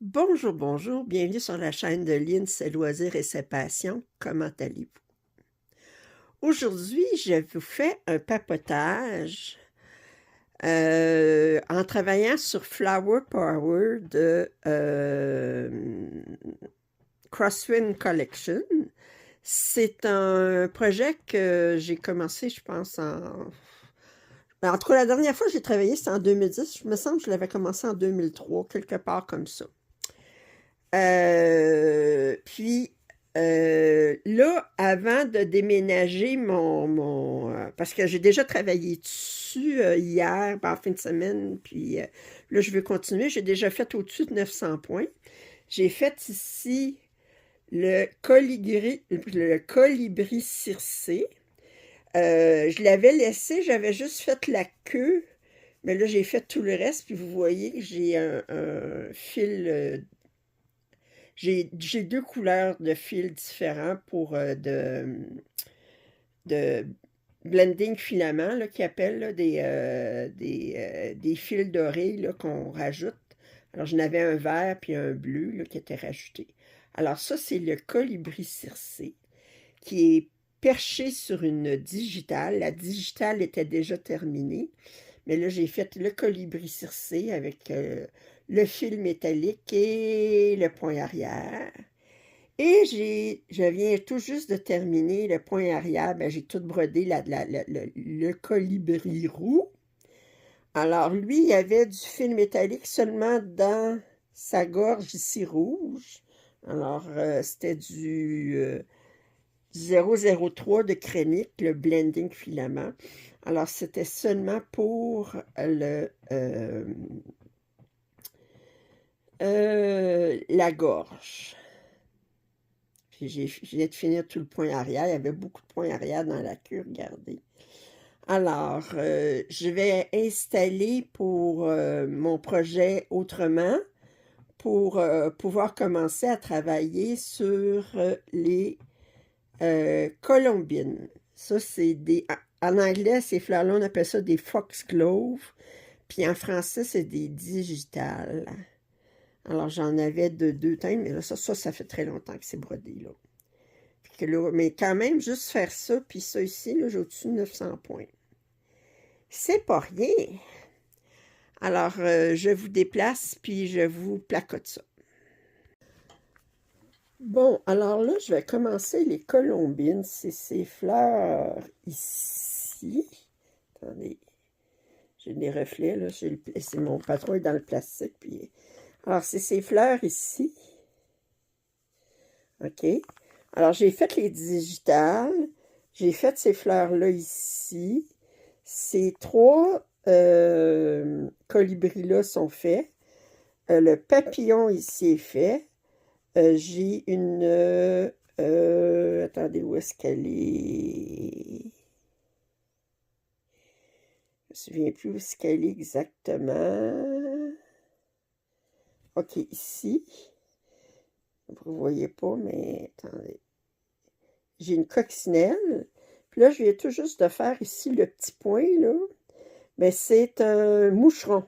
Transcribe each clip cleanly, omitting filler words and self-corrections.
Bonjour, bonjour, bienvenue sur la chaîne de Lynn, ses loisirs et ses passions. Comment allez-vous? Aujourd'hui, je vous fais un papotage en travaillant sur Flower Power de Crosswind Collection. C'est un projet que j'ai commencé, je pense, en tout cas, la dernière fois que j'ai travaillé, c'était en 2010. Je me semble que je l'avais commencé en 2003, quelque part comme ça. Puis là, avant de déménager parce que j'ai déjà travaillé dessus hier, en fin de semaine, puis là, je veux continuer. J'ai déjà fait au-dessus de 900 points. J'ai fait ici le colibri circé. Je l'avais laissé, j'avais juste fait la queue, mais là, j'ai fait tout le reste, puis vous voyez que j'ai un fil j'ai deux couleurs de fils différents pour de blending filament, là, qu'ils appellent là, des fils dorés là, qu'on rajoute. Alors, j'en avais un vert puis un bleu là, qui était rajouté. Alors, ça, c'est le colibri circé qui est perché sur une digitale. La digitale était déjà terminée, mais là, j'ai fait le colibri circé avec le fil métallique et le point arrière. Et je viens tout juste de terminer le point arrière. Ben, j'ai tout brodé le colibri roux. Alors, lui, il y avait du fil métallique seulement dans sa gorge ici rouge. Alors, c'était du 003 de crénique, le blending filament. Alors, c'était seulement pour la gorge. Puis je viens de finir tout le point arrière. Il y avait beaucoup de points arrière dans la queue, regardez. Alors, je vais installer pour mon projet autrement pour pouvoir commencer à travailler sur les colombines. Ça, c'est des... En anglais, ces fleurs-là, on appelle ça des foxglove. Puis en français, c'est des digitales. Alors, j'en avais de deux teintes, mais là, ça fait très longtemps que c'est brodé, là. Mais quand même, juste faire ça, puis ça ici, là, j'ai au-dessus de 900 points. C'est pas rien. Alors, je vous déplace, puis je vous placote ça. Bon, alors là, je vais commencer les colombines. C'est ces fleurs ici. Attendez, j'ai des reflets, là. C'est mon patron est dans le plastique. Puis... Alors, c'est ces fleurs ici. OK. Alors, j'ai fait les digitales. J'ai fait ces fleurs-là ici. Ces trois colibris-là sont faits. Le papillon ici est fait. J'ai une... attendez, où est-ce qu'elle est? Je me souviens plus où est-ce qu'elle est exactement. OK, ici. Vous ne voyez pas, mais attendez. J'ai une coccinelle. Puis là, je viens tout juste de faire ici le petit point, là. Mais c'est un moucheron.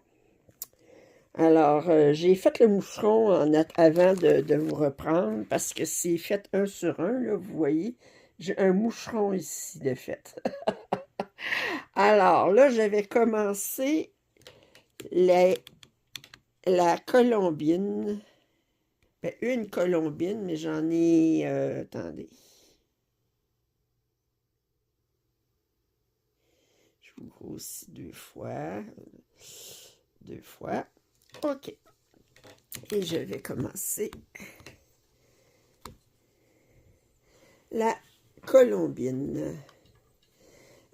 Alors, j'ai fait le moucheron avant de vous reprendre parce que c'est fait un sur un, là, vous voyez. J'ai un moucheron ici de fait. Alors, là, j'avais commencé la colombine. Ben, une colombine, mais j'en ai... attendez. Je vous grossis deux fois. Deux fois. OK. Et je vais commencer la colombine.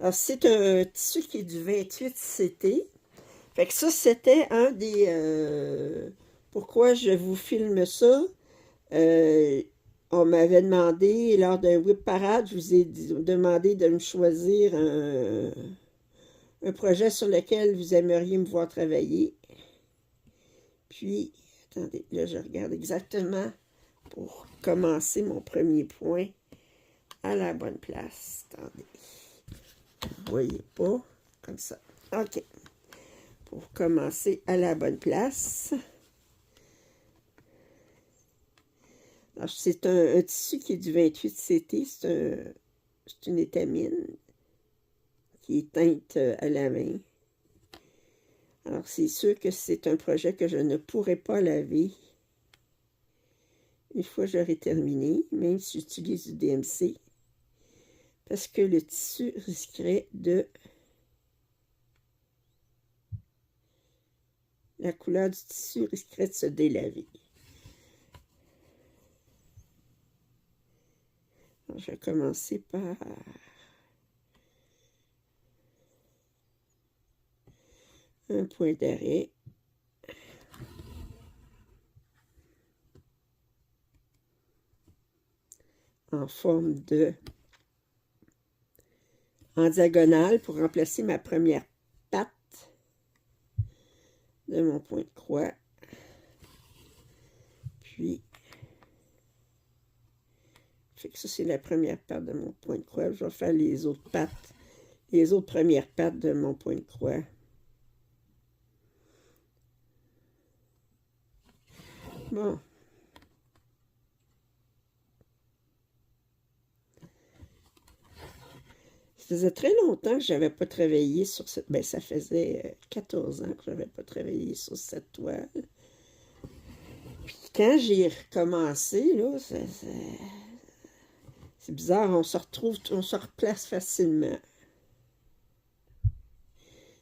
Alors, c'est un tissu qui est du 28 CT. Fait que ça, c'était un des... pourquoi je vous filme ça? On m'avait demandé, lors d'un whip parade, je vous ai demandé de me choisir un projet sur lequel vous aimeriez me voir travailler. Puis, attendez, là, je regarde exactement pour commencer mon premier point à la bonne place. Attendez. Vous voyez pas? Comme ça. OK. Pour commencer à la bonne place. Alors, c'est un tissu qui est du 28 CT, c'est une étamine qui est teinte à la main. Alors, c'est sûr que c'est un projet que je ne pourrais pas laver une fois que j'aurai terminé, même si j'utilise du DMC, parce que le tissu risquerait de... La couleur du tissu risquerait de se délaver. Alors, je vais commencer par... un point d'arrêt. En forme de... en diagonale pour remplacer ma première patte de mon point de croix. Puis, fait que ça, c'est la première patte de mon point de croix. Je vais faire les autres pattes, les autres premières pattes de mon point de croix. Bon. Ça faisait très longtemps que je n'avais pas travaillé sur cette... Ben, ça faisait 14 ans que je n'avais pas travaillé sur cette toile. Puis quand j'ai recommencé, là, c'est bizarre, on se retrouve, on se replace facilement.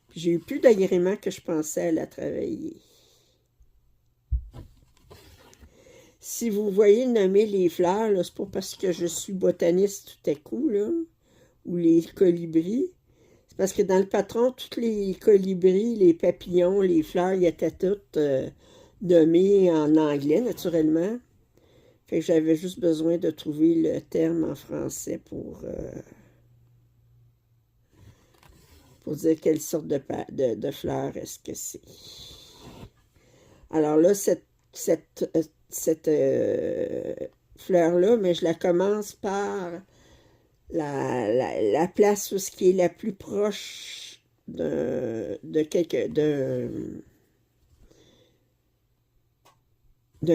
Puis j'ai eu plus d'agrément que je pensais à la travailler. Si vous voyez nommer les fleurs, là, c'est pas parce que je suis botaniste tout à coup, là, ou les colibris. C'est parce que dans le patron, tous les colibris, les papillons, les fleurs, ils étaient toutes nommés en anglais, naturellement. Fait que j'avais juste besoin de trouver le terme en français pour dire quelle sorte de fleurs est-ce que c'est. Alors là, cette fleur-là, mais je la commence par la place où ce qui est la plus proche d'un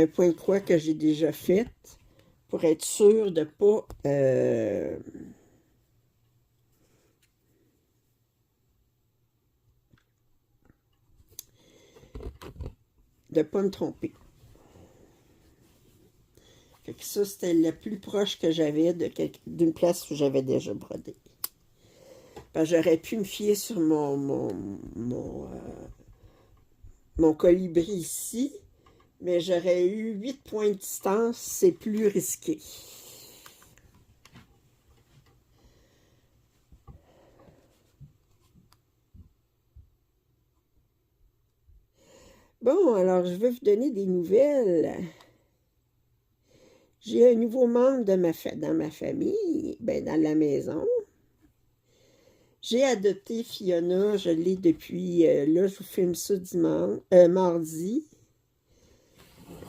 point de croix que j'ai déjà fait pour être sûr de pas me tromper. Fait que ça, c'était le plus proche que j'avais d'une place où j'avais déjà brodé. Ben, j'aurais pu me fier sur mon colibri ici, mais j'aurais eu 8 points de distance, c'est plus risqué. Bon, alors je vais vous donner des nouvelles. J'ai un nouveau membre dans ma famille, ben dans la maison. J'ai adopté Fiona, je l'ai depuis, là je vous filme ça mardi,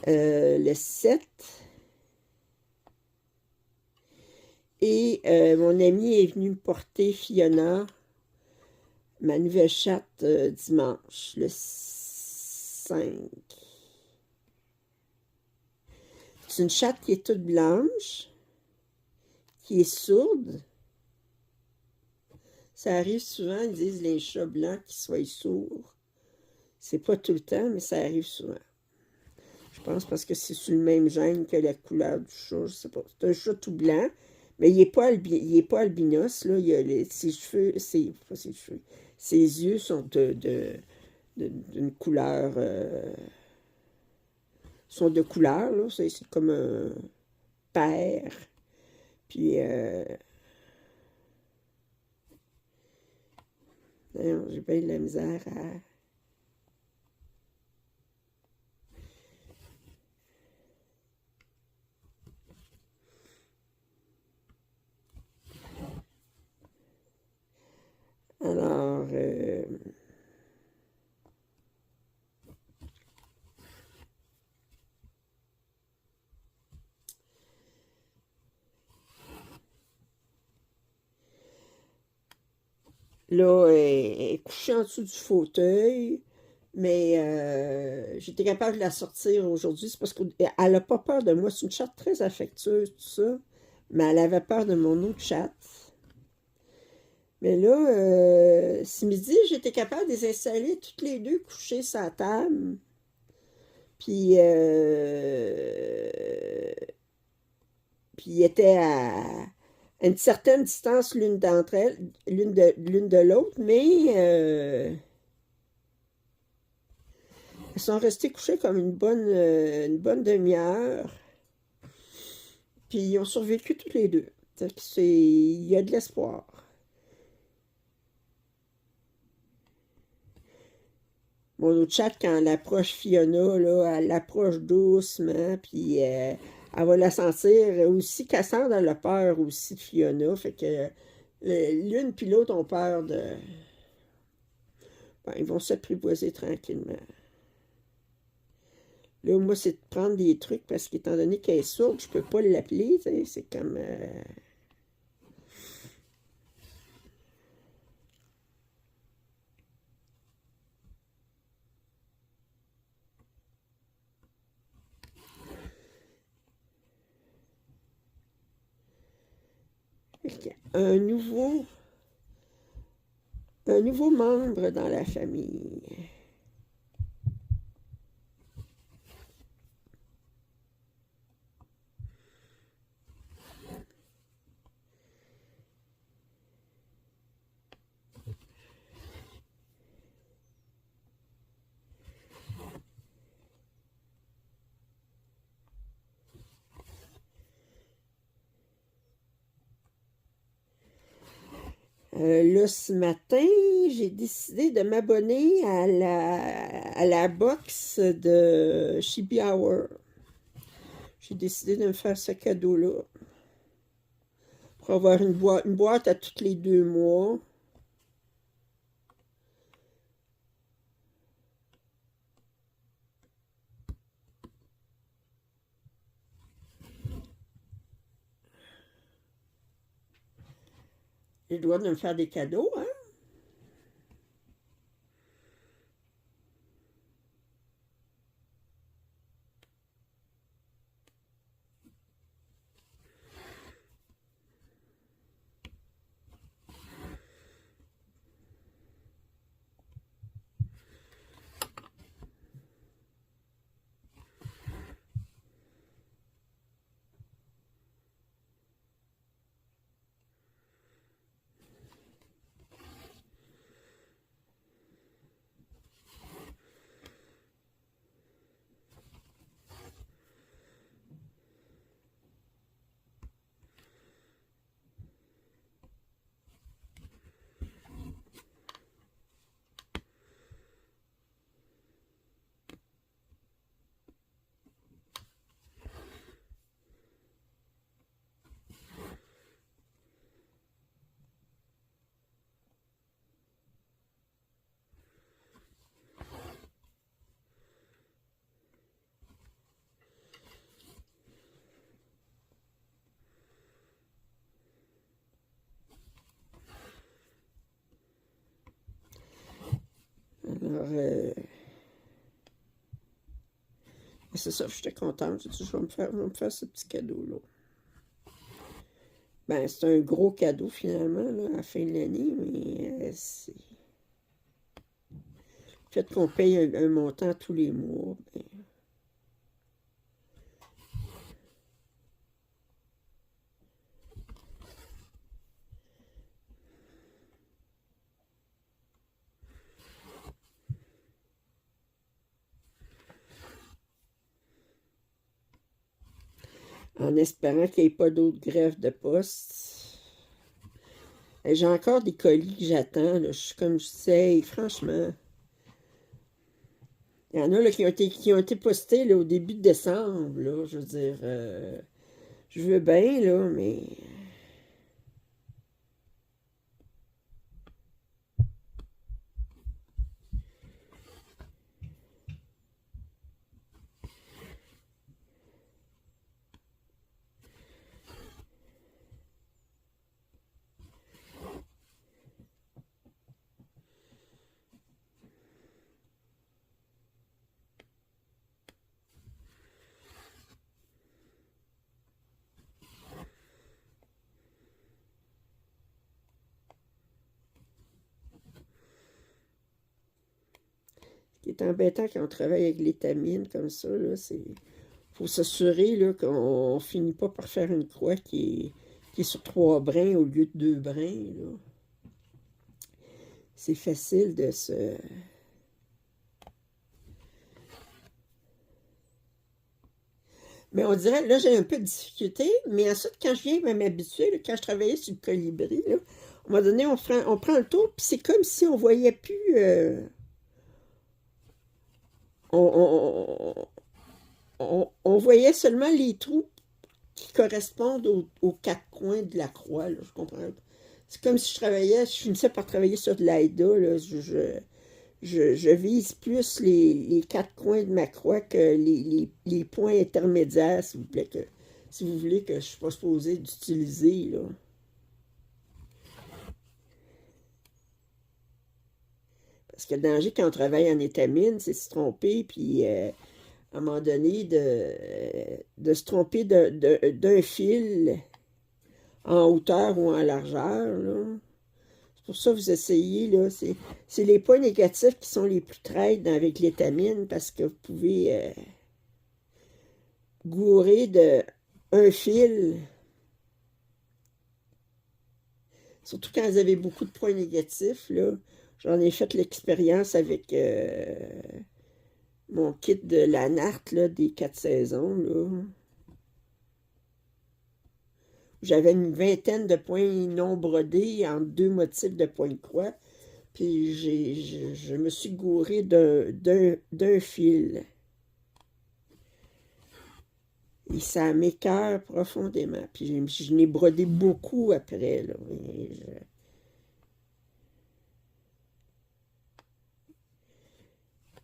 le 7. Et mon ami est venu me porter Fiona, ma nouvelle chatte, dimanche, le 5. C'est une chatte qui est toute blanche, qui est sourde. Ça arrive souvent, ils disent les chats blancs qui soient sourds. C'est pas tout le temps, mais ça arrive souvent. Je pense parce que c'est sur le même gène que la couleur du chat, je sais pas. C'est un chat tout blanc, mais il n'est pas, albinos, là. Ses cheveux, pas ses cheveux, ses yeux sont d'une couleur, sont de couleur, là. C'est comme un père. Puis, j'ai bien de la misère à... Alors, là, elle est couchée en dessous du fauteuil. Mais j'étais capable de la sortir aujourd'hui. C'est parce qu'elle n'a pas peur de moi. C'est une chatte très affectueuse, tout ça. Mais elle avait peur de mon autre chatte. Mais là, ce midi, j'étais capable de les installer toutes les deux couchées sur la table. Puis, puis ils étaient à une certaine distance l'une d'entre elles, l'une de l'autre, mais elles sont restées couchées comme une bonne demi-heure. Puis ils ont survécu tous les deux. Il y a de l'espoir. Mon autre chat, quand elle approche Fiona, là, elle l'approche doucement, puis elle va la sentir aussi, qu'elle sent dans la peur aussi de Fiona. Fait que l'une puis l'autre ont peur de... Ben, ils vont s'apprivoiser tranquillement. Là, moi, c'est de prendre des trucs parce qu'étant donné qu'elle est sourde, je peux pas l'appeler, c'est comme... un nouveau membre dans la famille. Là, ce matin, j'ai décidé de m'abonner à la box de Chibi Hour. J'ai décidé de me faire ce cadeau-là pour avoir une boîte à tous les 2 mois. J'ai le droit de me faire des cadeaux, hein? Alors, c'est ça, j'étais contente. J'ai dit, je vais me faire ce petit cadeau-là. Ben, c'est un gros cadeau finalement, là, à la fin de l'année, mais c'est... Le fait qu'on paye un montant tous les mois, ben, en espérant qu'il n'y ait pas d'autres grèves de poste. Et j'ai encore des colis que j'attends, là. Je suis comme je sais, franchement. Il y en a là, qui ont été postés là, au début de décembre, là. Je veux dire, je veux bien, là, mais C'est embêtant quand on travaille avec l'étamine comme ça, là, faut s'assurer là, qu'on finit pas par faire une croix qui est sur 3 brins au lieu de 2 brins, là. C'est facile de se... Mais on dirait, là, j'ai un peu de difficulté, mais ensuite, quand je viens m'habituer, là, quand je travaillais sur le colibri, là, à un moment donné, on prend le tour, puis c'est comme si on voyait plus... on, on voyait seulement les trous qui correspondent aux 4 coins de la croix, là, je comprends. C'est comme si je finissais par travailler sur de l'AIDA, là, je vise plus les 4 coins de ma croix que les points intermédiaires, si vous voulez que je ne suis pas supposée d'utiliser, là. Parce que le danger quand on travaille en étamine, c'est se tromper, puis à un moment donné, de se tromper d'un fil en hauteur ou en largeur, là. C'est pour ça que vous essayez, là, c'est les points négatifs qui sont les plus traites avec l'étamine, parce que vous pouvez gourer un fil, surtout quand vous avez beaucoup de points négatifs, là. J'en ai fait l'expérience avec mon kit de la Nart, là, des 4 saisons, là. J'avais une vingtaine de points non brodés en 2 motifs de points de croix. Puis je me suis gouré d'un fil. Et ça m'écoeure profondément. Puis je n'ai brodé beaucoup après, là.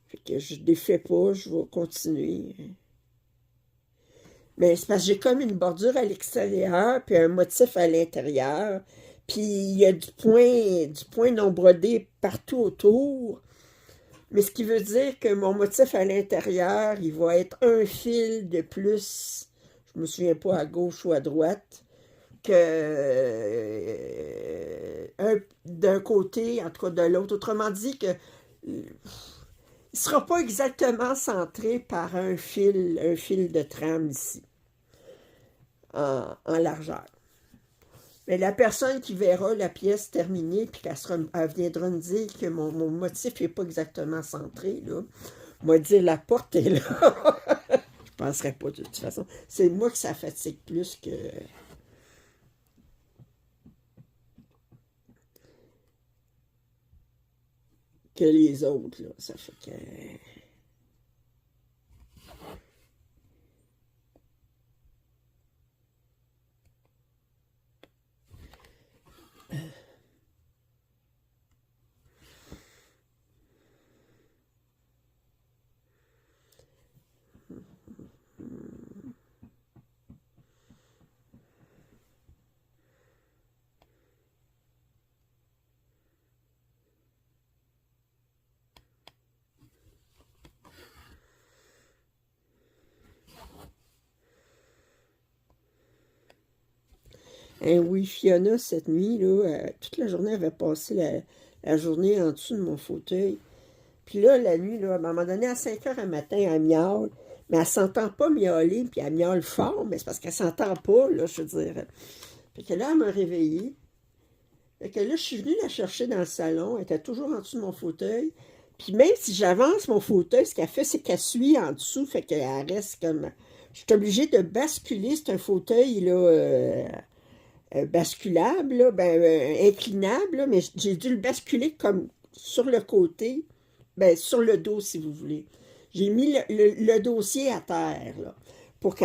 Fait que je ne défais pas, je vais continuer. Mais c'est parce que j'ai comme une bordure à l'extérieur, puis un motif à l'intérieur. Puis il y a du point non brodé partout autour. Mais ce qui veut dire que mon motif à l'intérieur, il va être un fil de plus, je me souviens pas à gauche ou à droite, que d'un côté, en tout cas de l'autre. Autrement dit que il ne sera pas exactement centré par un fil de trame ici, en largeur. Mais la personne qui verra la pièce terminée, puis elle viendra me dire que mon motif n'est pas exactement centré, là, moi dire la porte est là. Je penserais pas de toute façon. C'est moi que ça fatigue plus que les autres, là. Ça fait que... oui, Fiona, cette nuit, là, toute la journée, elle avait passé la journée en dessous de mon fauteuil. Puis là, la nuit, là, à un moment donné, à 5 heures du matin, elle miaule. Mais elle s'entend pas miauler, puis elle miaule fort, mais c'est parce qu'elle s'entend pas, là, je veux dire. Fait que là, elle m'a réveillée. Fait que là, je suis venue la chercher dans le salon. Elle était toujours en dessous de mon fauteuil. Puis même si j'avance mon fauteuil, ce qu'elle fait, c'est qu'elle suit en dessous. Fait qu'elle reste comme... Je suis obligée de basculer. C'est un fauteuil, là, basculable, là, inclinable, là, mais j'ai dû le basculer comme sur le côté, sur le dos, si vous voulez. J'ai mis le dossier à terre, là, pour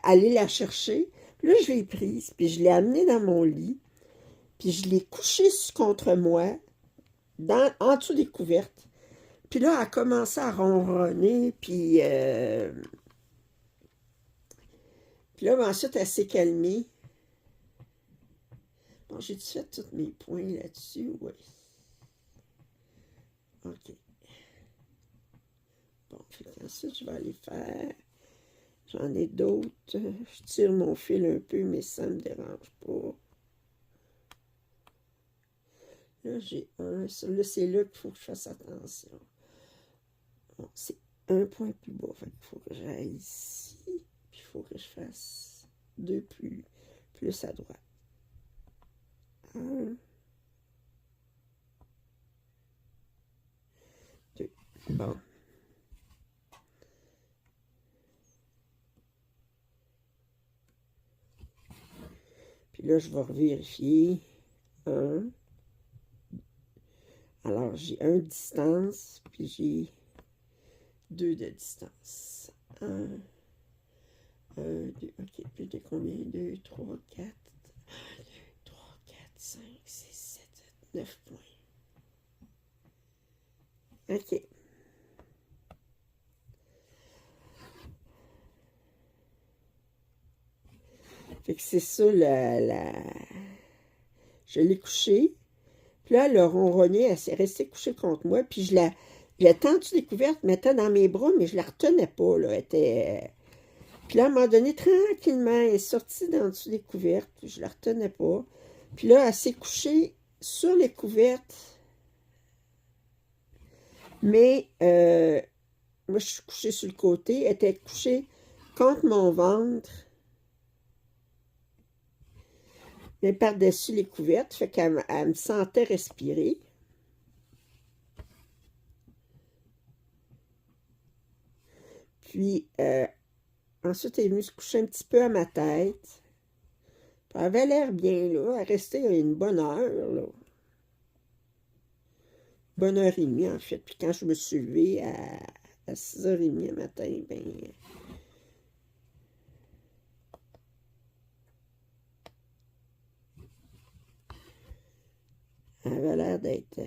aller la chercher. Puis là, je l'ai prise, puis je l'ai amenée dans mon lit, puis je l'ai couchée contre moi, en dessous des couvertes. Puis là, elle a commencé à ronronner, puis là, ensuite, elle s'est calmée. Bon, j'ai-tu fait tous mes points là-dessus? Oui. OK. Bon, ensuite, je vais aller faire. J'en ai d'autres. Je tire mon fil un peu, mais ça ne me dérange pas. Là, j'ai un. Là, c'est là qu'il faut que je fasse attention. Bon, c'est un point plus bas. Fait qu'il faut que j'aille ici. Puis il faut que je fasse 2 plus à droite. 1, 2. Bon. Puis là, je vais revérifier. 1. Alors, j'ai 1 de distance, puis j'ai 2 de distance. 1, 2, ok. Puis j'ai combien? 2, 3, 4. 1, 2, 3, 4, 5, 6, 7, 8, 9 points. Ok. Fait que c'est ça, je l'ai couchée. Puis là, elle a ronronné, elle s'est restée couchée contre moi. Puis je l'ai tendue découverte, elle était dans mes bras, mais je la retenais pas, là. Elle était... Puis là, à un moment donné, tranquillement, elle est sortie dans dessous des couvertes. Je la retenais pas. Puis là, elle s'est couchée sur les couvertes. Mais moi, je suis couchée sur le côté. Elle était couchée contre mon ventre. Mais par-dessus les couvertes. Fait qu'elle me sentait respirer. Puis ensuite, elle est venue se coucher un petit peu à ma tête. Puis elle avait l'air bien, là. Elle restait une bonne heure, là. Bonne heure et demie, en fait. Puis quand je me suis levée à 6h30 le matin, ben... elle avait l'air d'être...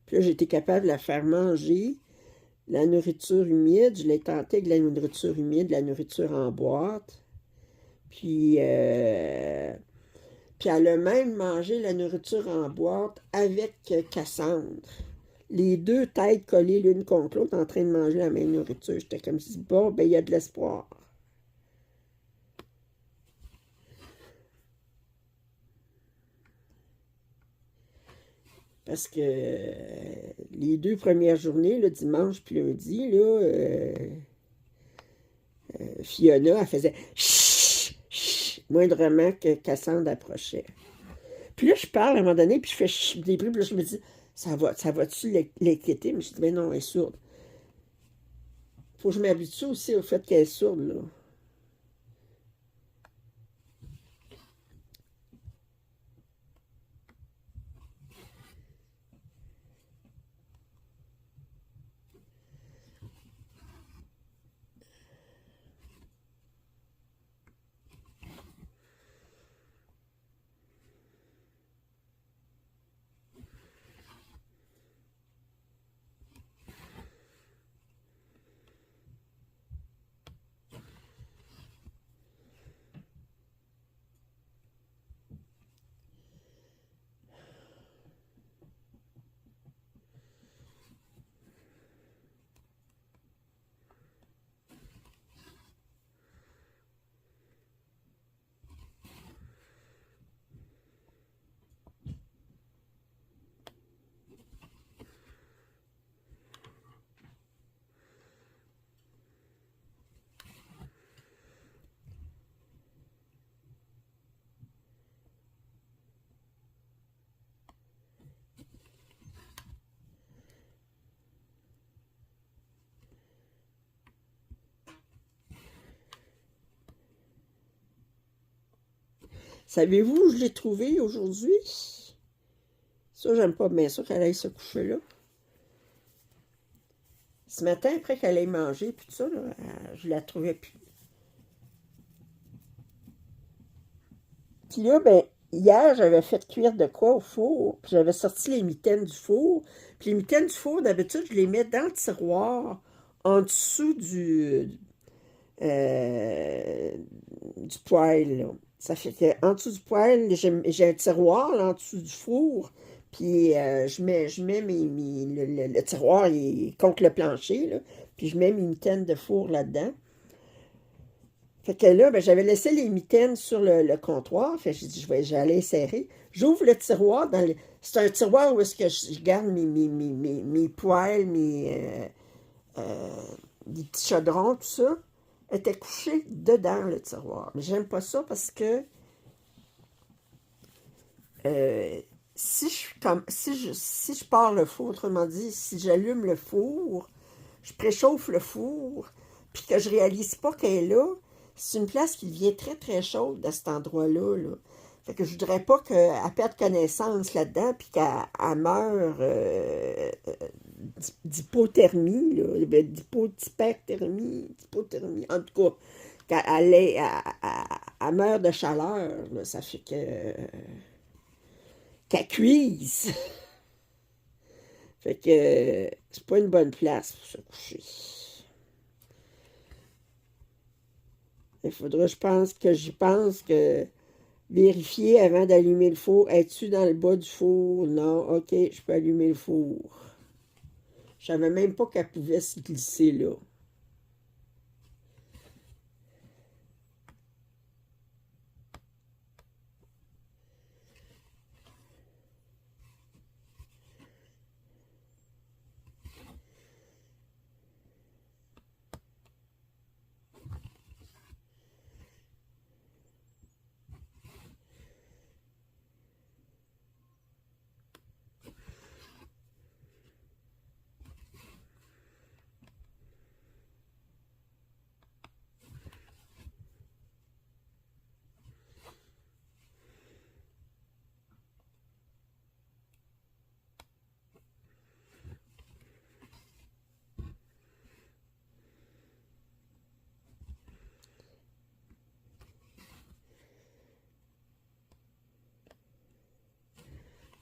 Puis là, j'étais capable de la faire manger la nourriture humide. Je l'ai tenté avec la nourriture humide, la nourriture en boîte. Puis elle a même mangé la nourriture en boîte avec Cassandre. Les deux têtes collées l'une contre l'autre en train de manger la même nourriture. J'étais comme si, bon, ben il y a de l'espoir. Parce que les 2 premières journées, le dimanche puis lundi, là, Fiona, elle faisait chut, chut, moindrement que Cassandre approchait. Puis là, je parle à un moment donné, puis je fais chut, des bruits, puis là, je me dis, ça va-tu l'inquiéter? Mais je dis, mais non, elle est sourde. Faut que je m'habitue aussi au fait qu'elle est sourde, là. Savez-vous où je l'ai trouvé aujourd'hui? Ça, j'aime pas bien ça qu'elle aille se coucher là. Ce matin, après qu'elle aille manger, puis tout ça, là, je la trouvais plus. Puis là, ben, hier, j'avais fait cuire de quoi au four, puis j'avais sorti les mitaines du four. Puis les mitaines du four, d'habitude, je les mets dans le tiroir, en dessous du poêle, là. Ça fait qu'en dessous du poêle, j'ai un tiroir là, en dessous du four. Puis je mets le tiroir il est contre le plancher, là. Puis je mets mes mitaines de four là-dedans. Fait que là, ben, j'avais laissé les mitaines sur le comptoir. Fait que j'ai dit, j'allais serrer. J'ouvre le tiroir C'est un tiroir où est-ce que je garde mes poêles, des petits chaudrons, tout ça. Était couché dedans, le tiroir. Mais j'aime pas ça parce que euh, si je pars le four, autrement dit, si j'allume le four, je préchauffe le four, puis que je réalise pas qu'elle est là, c'est une place qui devient très très chaude à cet endroit-là, là. Fait que je voudrais pas qu'elle perde connaissance là-dedans, puis qu'elle meure d'hypothermie, là, d'hypothermie, en tout cas, qu'elle meurt de chaleur, là, ça fait que qu'elle cuise. Fait que c'est pas une bonne place pour se coucher. Il faudra, j'y pense que vérifier avant d'allumer le four. Es-tu dans le bas du four? Non, ok, je peux allumer le four. Je savais même pas qu'elle pouvait se glisser là.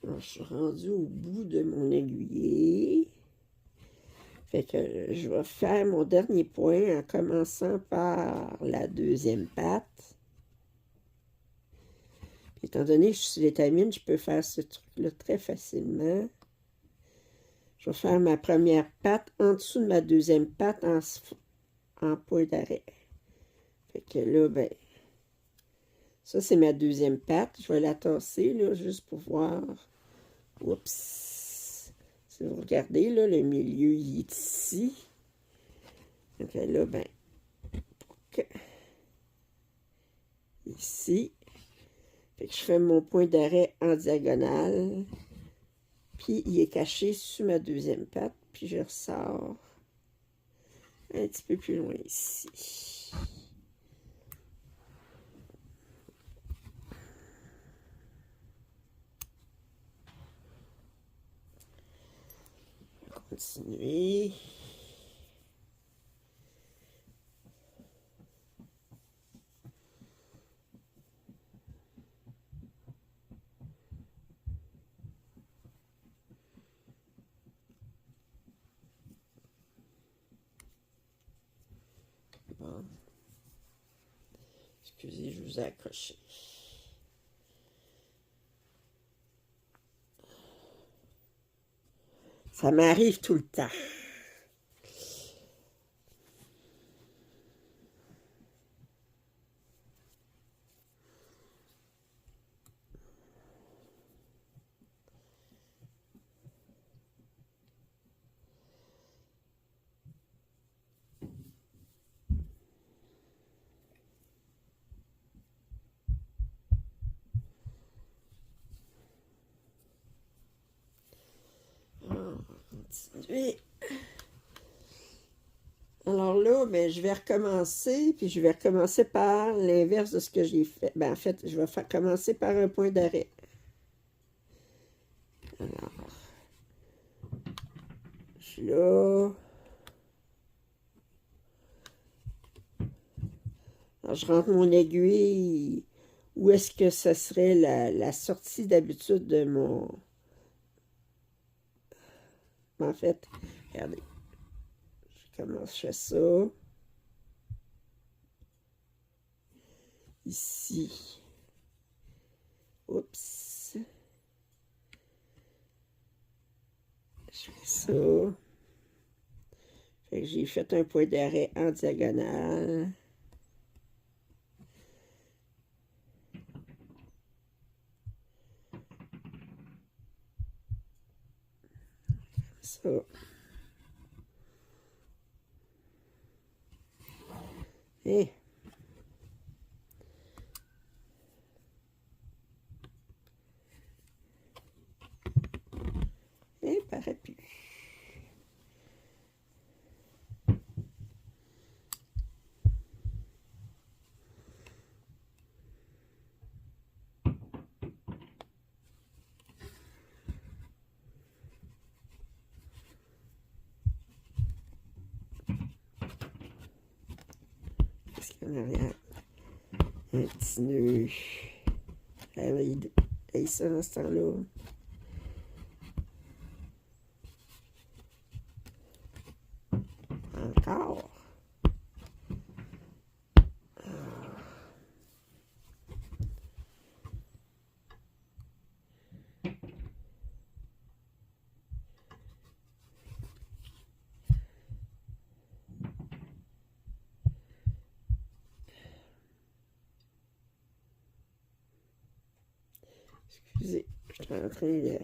Alors, je suis rendue au bout de mon aiguiller. Fait que je vais faire mon dernier point en commençant par la deuxième patte. Puis, étant donné que je suis sur l'étamine, je peux faire ce truc-là très facilement. Je vais faire ma première patte en dessous de ma deuxième patte en point d'arrêt. Fait que là, ben, ça c'est ma deuxième patte. Je vais la tasser, là, juste pour voir. Oups! Si vous regardez, là, le milieu, il est ici. Donc là, ben, ici. Fait que je fais mon point d'arrêt en diagonale. Puis, il est caché sous ma deuxième patte. Puis, je ressors un petit peu plus loin ici. Continuer. Bon. Excusez, je vous ai accroché. Ça m'arrive tout le temps. Continuer. Alors là, ben, je vais recommencer, puis je vais recommencer par l'inverse de ce que j'ai fait. Ben, en fait, je vais commencer par un point d'arrêt. Alors, je suis là. Alors, je rentre mon aiguille. Où est-ce que ce serait la sortie d'habitude de mon... En fait, regardez. Je fais ça. Ici. Oups. Je fais ça. Fait que j'ai fait un point d'arrêt en diagonale. ça. Et paraît plus. Qu'est-ce qu'il y en a rien? Un petit nœud. Et ça dans ce temps-là. Encore. Excusez, je suis en train de...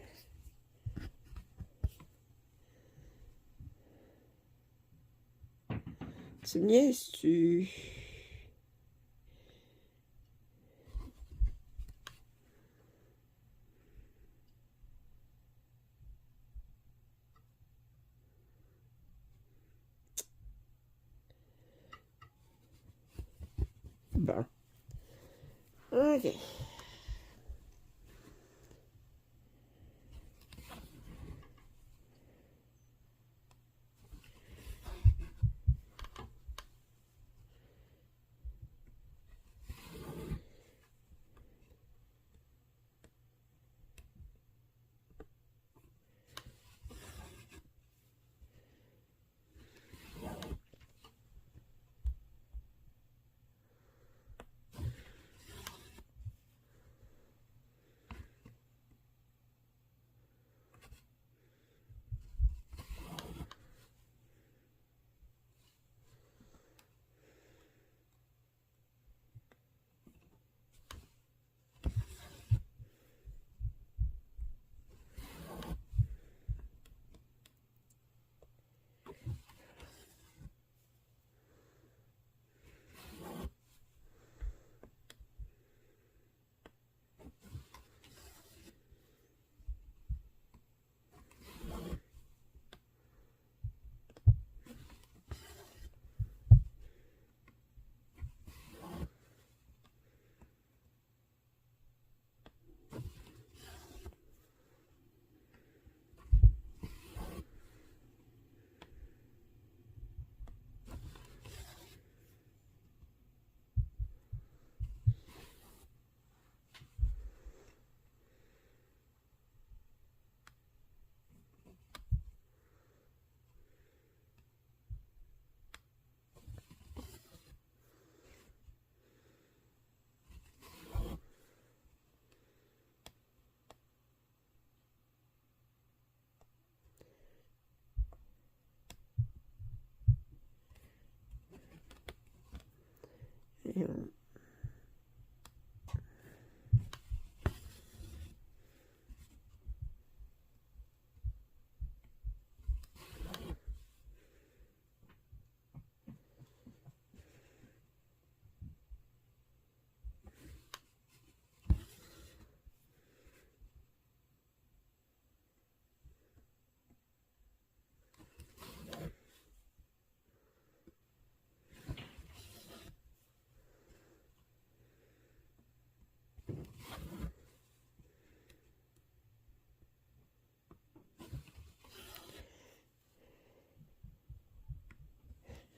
Tu me niaises-tu? Bon. OK.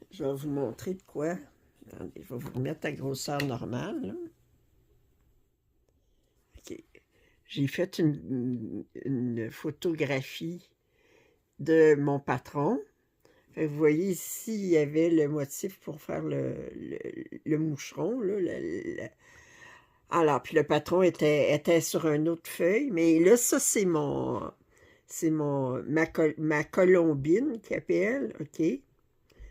Je vais vous montrer de quoi. Attendez, je vais vous remettre à grosseur normale. Là. OK. J'ai fait une photographie de mon patron. Fait que vous voyez ici, il y avait le motif pour faire le moucheron. Là, Alors, puis le patron était sur une autre feuille. Mais là, ça, c'est ma colombine qui appelle. OK.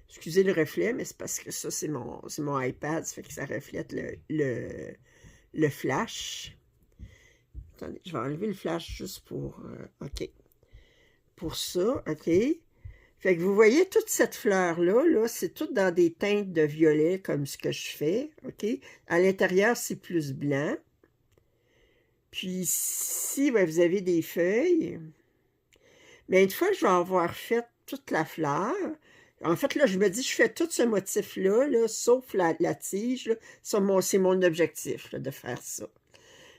Excusez le reflet, mais c'est parce que ça, c'est mon iPad, ça fait que ça reflète le flash. Attendez, je vais enlever le flash juste pour... OK. pour ça, OK? Fait que vous voyez toute cette fleur-là, là, c'est tout dans des teintes de violet, comme ce que je fais, OK? À l'intérieur, c'est plus blanc. Puis ici, ben, vous avez des feuilles. Mais une fois que je vais avoir fait toute la fleur, en fait, là, je me dis, je fais tout ce motif-là, là, sauf la tige, là. C'est mon objectif, là, de faire ça.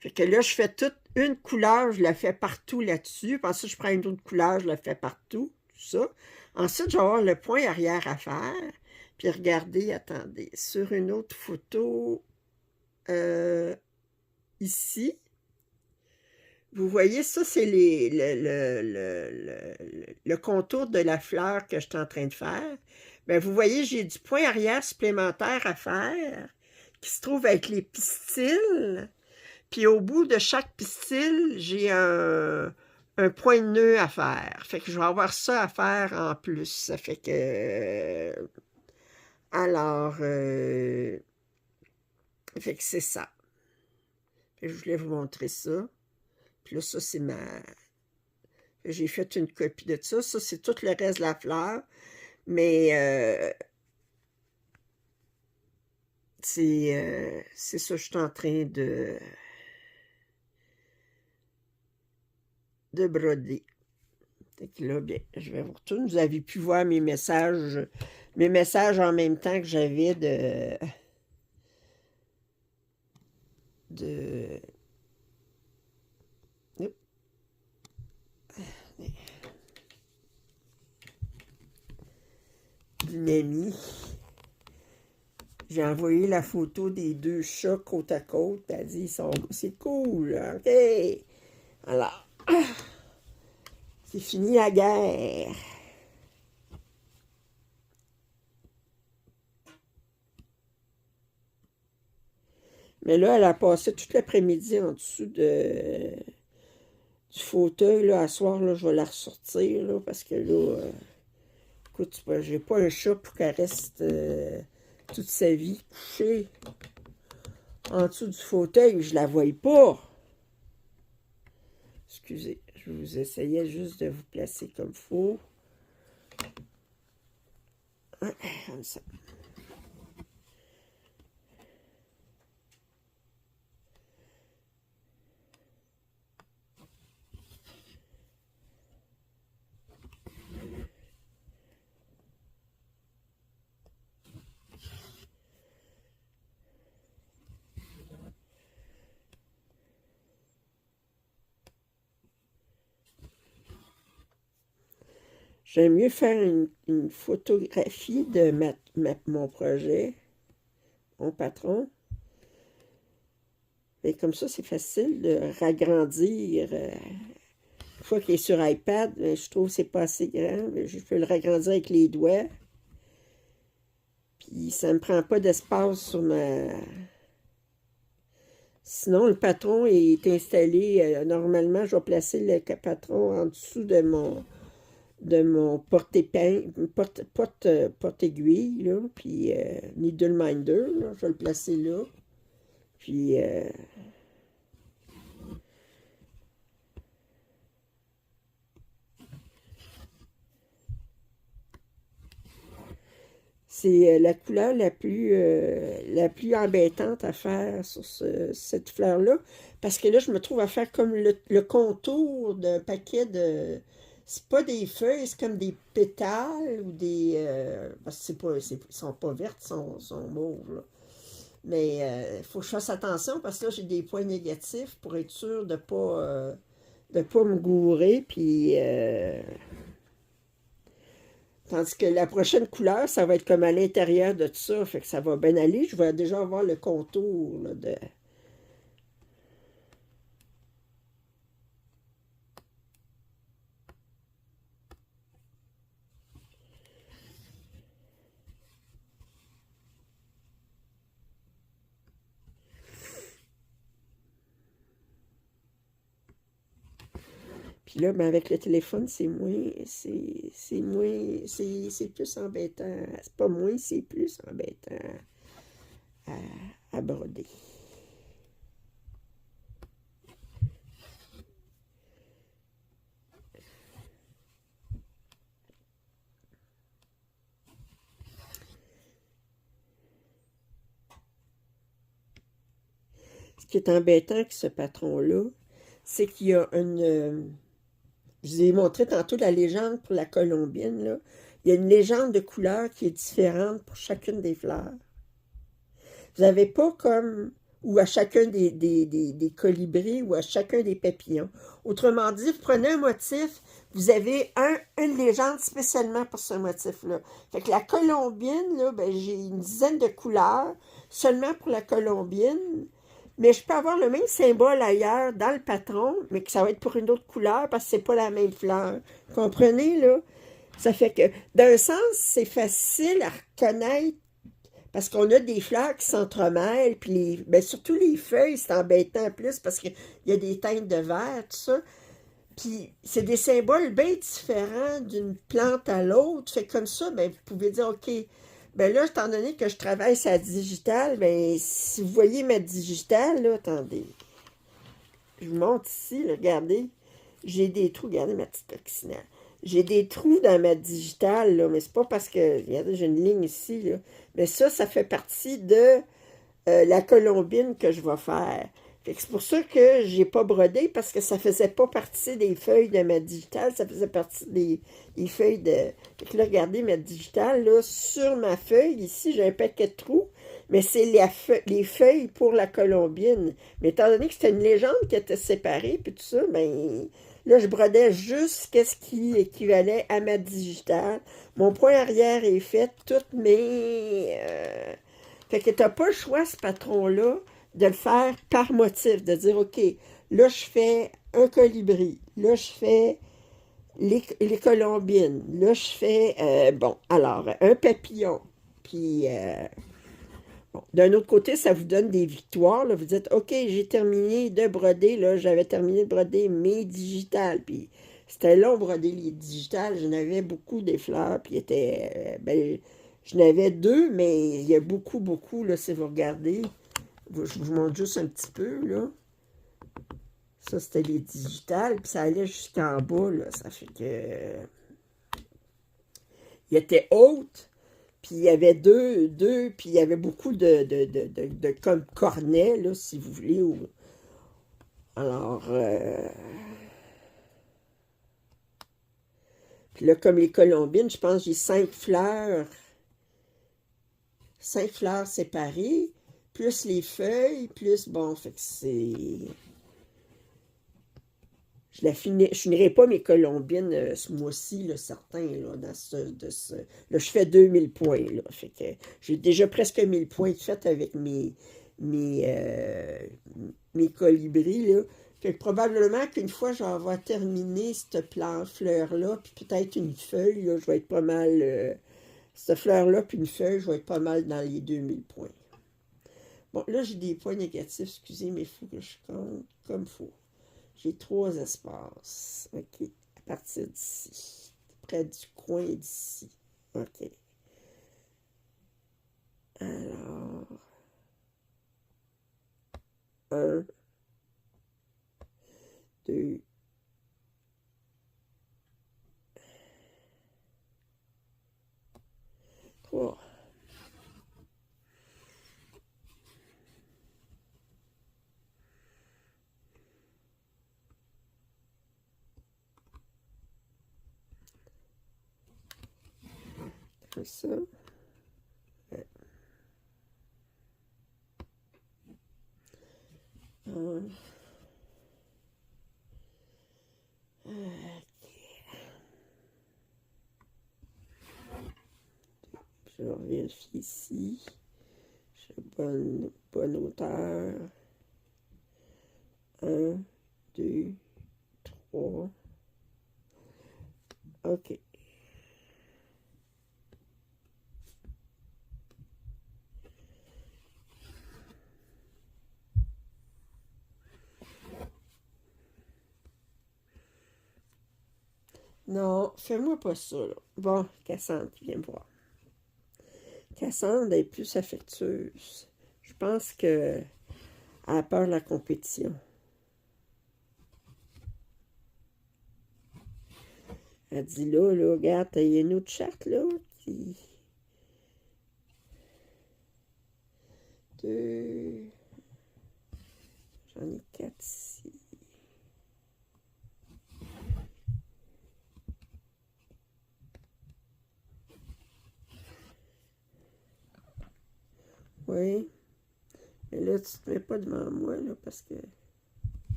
Fait que là, je fais toute une couleur, je la fais partout là-dessus. Puis ensuite, je prends une autre couleur, je la fais partout, tout ça. Ensuite, je vais avoir le point arrière à faire. Puis regardez, attendez, sur une autre photo, euh, ici, vous voyez, ça, c'est le contour de la fleur que je suis en train de faire. Bien, vous voyez, j'ai du point arrière supplémentaire à faire qui se trouve avec les pistils. Puis au bout de chaque pistil, j'ai un point de nœud à faire. Fait que je vais avoir ça à faire en plus. Ça fait que... alors, fait que c'est ça. Fait que je voulais vous montrer ça. Puis là, ça, c'est ma... J'ai fait une copie de ça. Ça, c'est tout le reste de la fleur. Mais c'est ça, je suis en train de broder. Fait que là, bien, je vais vous retourner. Vous avez pu voir mes messages en même temps que j'avais de d'une amie. J'ai envoyé la photo des deux chats côte à côte. Elle a dit, c'est cool, OK. Alors, c'est fini la guerre. Mais là, elle a passé toute l'après-midi en dessous du fauteuil. Là, à soir, là, je vais la ressortir, là, parce que là, écoute, j'ai pas un chat pour qu'elle reste toute sa vie couchée en dessous du fauteuil. Je la voyais pas. Excusez, je vous essayais juste de vous placer comme il faut. Ouais, comme ça. J'aime mieux faire une photographie de mon projet, mon patron. Et comme ça, c'est facile de ragrandir. Une fois qu'il est sur iPad, je trouve que c'est pas assez grand. Je peux le ragrandir avec les doigts. Puis ça ne me prend pas d'espace sur ma... Sinon, le patron est installé. Normalement, je vais placer le patron en dessous de mon porte-épingle, porte-aiguille, là, puis needle minder, là, je vais le placer là. Puis, c'est la couleur la plus embêtante à faire sur cette fleur-là, parce que là, je me trouve à faire comme le contour d'un paquet de... C'est pas des feuilles, c'est comme des pétales ou des... parce que ils sont pas vertes, sont mauves, là. Mais il faut que je fasse attention parce que là, j'ai des points négatifs pour être sûr de pas me gourer. Puis, tandis que la prochaine couleur, ça va être comme à l'intérieur de tout ça. Fait que ça va bien aller. Je vais déjà avoir le contour là, de... Puis là, ben, avec le téléphone, c'est plus embêtant. C'est pas moins, c'est plus embêtant à, à broder. qui est embêtant avec ce patron-là, c'est qu'il y a une... je vous ai montré tantôt la légende pour la colombine, là. Il y a une légende de couleur qui est différente pour chacune des fleurs. Vous n'avez pas comme... ou à chacun des colibris ou à chacun des papillons. Autrement dit, vous prenez un motif, vous avez une légende spécialement pour ce motif-là. Fait que la colombine, là, ben, j'ai une dizaine de couleurs seulement pour la colombine, mais je peux avoir le même symbole ailleurs dans le patron, mais que ça va être pour une autre couleur parce que c'est pas la même fleur. Comprenez, là? Ça fait que, d'un sens, c'est facile à reconnaître parce qu'on a des fleurs qui s'entremêlent, puis ben surtout les feuilles, c'est embêtant en plus parce qu'il y a des teintes de vert, tout ça. Puis c'est des symboles bien différents d'une plante à l'autre. Fait que comme ça, ben, vous pouvez dire, OK, ben là, étant donné que je travaille sur la digitale, ben si vous voyez ma digitale, là, attendez, je vous montre ici, là, regardez, j'ai des trous, regardez ma petite coccinelle. J'ai des trous dans ma digitale, là, mais c'est pas parce que, regardez, j'ai une ligne ici, là. Mais ça fait partie de la colombine que je vais faire. C'est pour ça que j'ai pas brodé, parce que ça faisait pas partie des feuilles de ma digitale, ça faisait partie des feuilles de... Fait que là, regardez ma digitale, là, sur ma feuille, ici, j'ai un paquet de trous, mais c'est les feuilles pour la colombine. Mais étant donné que c'était une légende qui était séparée, puis tout ça, ben... Là, je brodais juste ce qui équivalait à ma digitale. Mon point arrière est fait, toutes mes... Fait que t'as pas le choix, ce patron-là, de le faire par motif, de dire, OK, là, je fais un colibri, là, je fais les colombines, là, je fais, bon, alors, un papillon, puis... bon, d'un autre côté, ça vous donne des victoires. Là. Vous dites, OK, j'ai terminé de broder. Là, j'avais terminé de broder mes digitales. Puis c'était long, broder les digitales. J'en avais beaucoup des fleurs. Puis ben, je n'avais deux, mais il y a beaucoup, beaucoup, là, si vous regardez. Je vous montre juste un petit peu, là. Ça, c'était les digitales. Puis ça allait jusqu'en bas, là. Ça fait que... il était haute. Puis il y avait puis il y avait beaucoup de comme cornets, là, si vous voulez. Alors, puis là, comme les colombines, je pense que j'ai 5 fleurs séparées, plus les feuilles, plus, bon, fait que c'est... Je finirai pas mes colombines ce mois-ci, là, certain, là, là, je fais 2000 points, là, fait que j'ai déjà presque 1000 points de fait avec mes, euh, mes colibris, là. Fait que probablement qu'une fois je vais avoir terminé cette fleur-là, puis peut-être une feuille, là, je vais être pas mal, cette fleur-là, puis une feuille, je vais être pas mal dans les 2000 points. Bon, là, j'ai des points négatifs, excusez, mais il faut que je compte comme il faut. J'ai 3 espaces. OK. À partir d'ici. Près du coin d'ici. OK. Alors. 1, 2, 3. Comme ça. Ouais. 1. Je vais vérifier ici. J'ai bonne hauteur. 1, 2, 3. OK. Non, fais-moi pas ça, là. Bon, Cassandre qui vient me voir. Cassandre est plus affectueuse. Je pense qu'elle a peur de la compétition. Elle dit là, regarde, il y a une autre charte, là, qui... 2, J'en ai 4 ici. Oui. Mais là, tu te mets pas devant moi, là, parce que...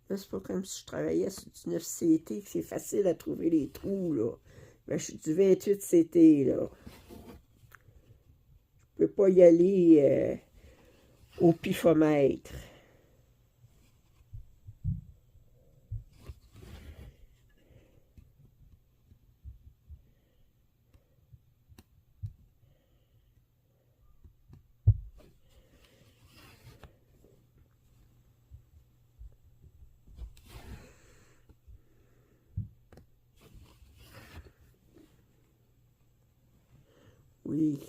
Là, c'est pas comme si je travaillais sur du 9CT, que c'est facile à trouver les trous, là. Ben, je suis du 28CT, là. Je peux pas y aller au pifomètre. Oui.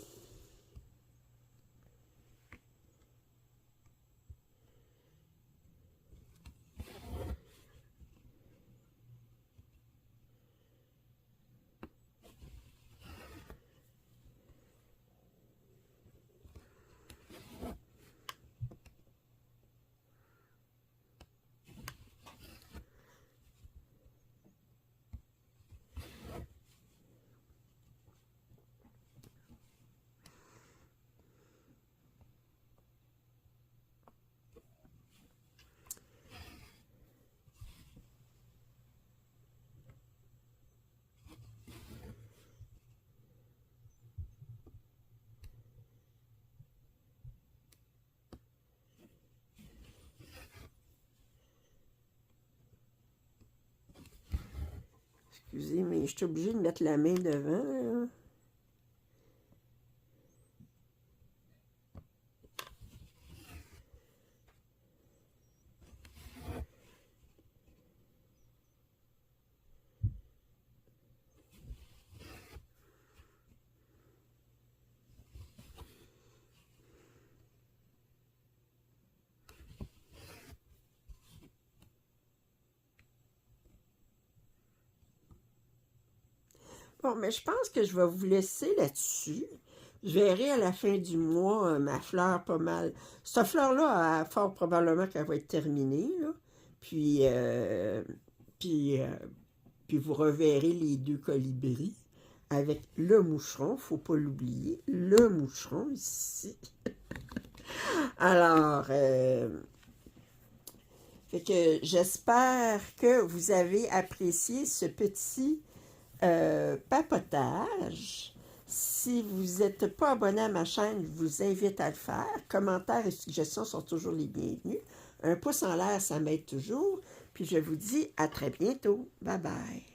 Excusez, mais je suis obligée de mettre la main devant, là. Bon, mais je pense que je vais vous laisser là-dessus. Je verrai à la fin du mois ma fleur pas mal. Cette fleur-là, fort probablement qu'elle va être terminée, là. Puis, puis, euh, puis vous reverrez les 2 colibris avec le moucheron, faut pas l'oublier, le moucheron ici. Alors, fait que j'espère que vous avez apprécié ce petit papotage. Si vous n'êtes pas abonné à ma chaîne, je vous invite à le faire. Commentaires et suggestions sont toujours les bienvenus. Un pouce en l'air, ça m'aide toujours. Puis je vous dis à très bientôt. Bye bye.